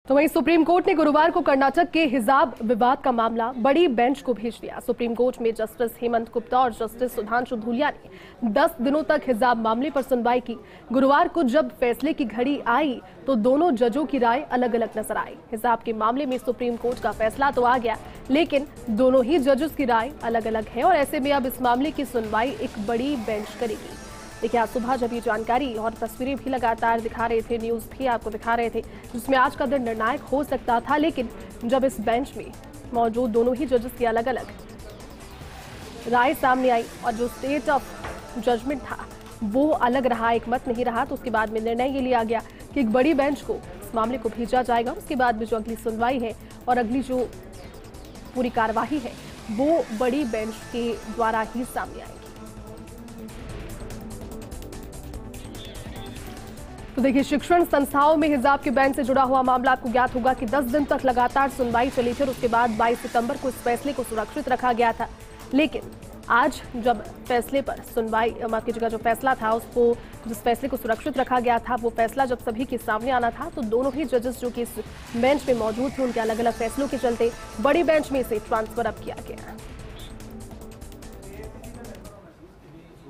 तो वहीं supreme court ने गुरुवार को कर्नाटक के हिजाब विवाद का मामला बड़ी बेंच को भेज दिया। सुप्रीम कोर्ट में जस्टिस हेमंत गुप्ता और जस्टिस सुधांशु धूलिया ने 10 दिनों तक हिजाब मामले पर सुनवाई की। गुरुवार को जब फैसले की घड़ी आई तो दोनों जजों की राय अलग अलग नजर आई। हिजाब के मामले में सुप्रीम कोर्ट का फैसला तो आ गया, लेकिन दोनों ही जजेस की राय अलग अलग है और ऐसे में अब इस मामले की सुनवाई एक बड़ी बेंच करेगी। देखिए, आज सुबह जब ये जानकारी और तस्वीरें भी लगातार दिखा रहे थे, न्यूज भी आपको दिखा रहे थे, जिसमें आज का दिन निर्णायक हो सकता था, लेकिन जब इस बेंच में मौजूद दोनों ही जजेस की अलग अलग राय सामने आई और जो स्टेट ऑफ जजमेंट था वो अलग रहा, एक मत नहीं रहा, तो उसके बाद में निर्णय ये लिया गया कि एक बड़ी बेंच को इस मामले को भेजा जाएगा। उसके बाद में जो अगली सुनवाई है और अगली जो पूरी कार्यवाही है वो बड़ी बेंच के द्वारा ही सामने आएगी। तो देखिए, शिक्षण संस्थाओं में हिजाब के बैन से जुड़ा हुआ मामला आपको ज्ञात होगा कि 10 दिन तक लगातार सुनवाई चली थी और उसके बाद 22 सितंबर को इस फैसले को सुरक्षित रखा गया था। लेकिन आज जब फैसले पर सुनवाई, माफ कीजिएगा, जो फैसला था उसको, जिस फैसले को सुरक्षित रखा गया था, वो फैसला जब सभी के सामने आना था तो दोनों ही जजेस जो कि इस बेंच में मौजूद थे उनके अलग अलग फैसलों के चलते बड़ी बेंच में इसे ट्रांसफर अब किया गया।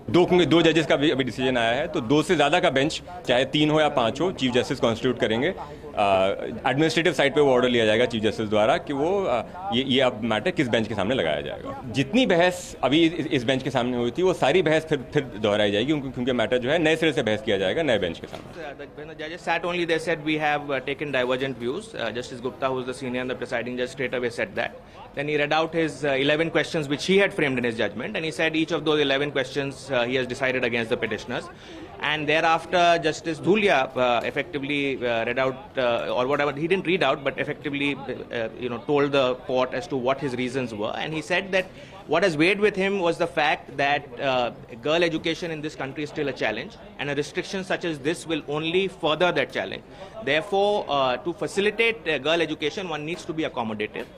दो जजेस का भी अभी डिसीजन आया है, तो 2 से ज़्यादा का बेंच, चाहे 3 हो या 5 हो, चीफ जस्टिस कॉन्स्टिट्यूट करेंगे। एडमिनिस्ट्रेटिव साइड पे वो ऑर्डर लिया जाएगा चीफ जस्टिस द्वारा कि वो ये अब मैटर किस बेंच के सामने लगाया जाएगा। जितनी बहस अभी इस बेंच के सामने हुई थी वो सारी बहस फिर दोहराई जाएगी, क्योंकि मैटर जो है नए सिरे से बहस किया जाएगा नए बेंच के सामने। When the judges sat only, they said we have taken divergent views. Justice Gupta, who is the senior and the presiding judge, straight away said that. Then he read out his 11 questions which he had framed in his judgment, and he said each of those 11 questions he has decided against the petitioners. And thereafter, Justice Dhulia effectively read out, or whatever, he didn't read out, but effectively told the court as to what his reasons were. And he said that what has weighed with him was the fact that girl education in this country is still a challenge, and a restriction such as this will only further that challenge. Therefore, to facilitate girl education, one needs to be accommodative.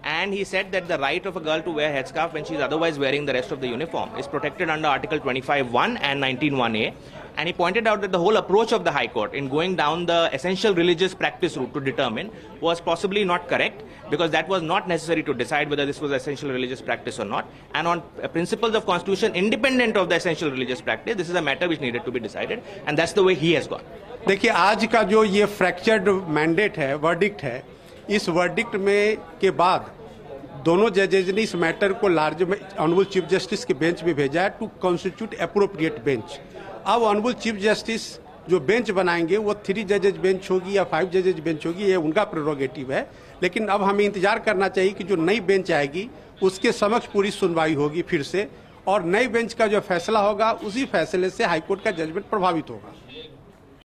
And he said that the right of a girl to wear headscarf when she is otherwise wearing the rest of the uniform is protected under Article 25(1) and 19(1)(a). And he pointed out that the whole approach of the High Court in going down the essential religious practice route to determine was possibly not correct, because that was not necessary to decide whether this was essential religious practice or not. And on principles of constitution independent of the essential religious practice, this is a matter which needed to be decided, and that's the way he has gone. देखिए, आज का जो ये fractured mandate है, verdict है, इस verdict में के बाद दोनों जजेज ने इस मैटर को लार्ज ऑनरेबल चीफ जस्टिस के बेंच में भेजा है टू कॉन्स्टिट्यूट एप्रोप्रिएट बेंच। अब ऑनरेबल चीफ जस्टिस जो बेंच बनाएंगे वो 3 जजेज बेंच होगी या 5 जजेज बेंच होगी, ये उनका प्रेरोगेटिव है। लेकिन अब हमें इंतजार करना चाहिए कि जो नई बेंच आएगी उसके समक्ष पूरी सुनवाई होगी फिर से, और नई बेंच का जो फैसला होगा उसी फैसले से हाईकोर्ट का जजमेंट प्रभावित होगा।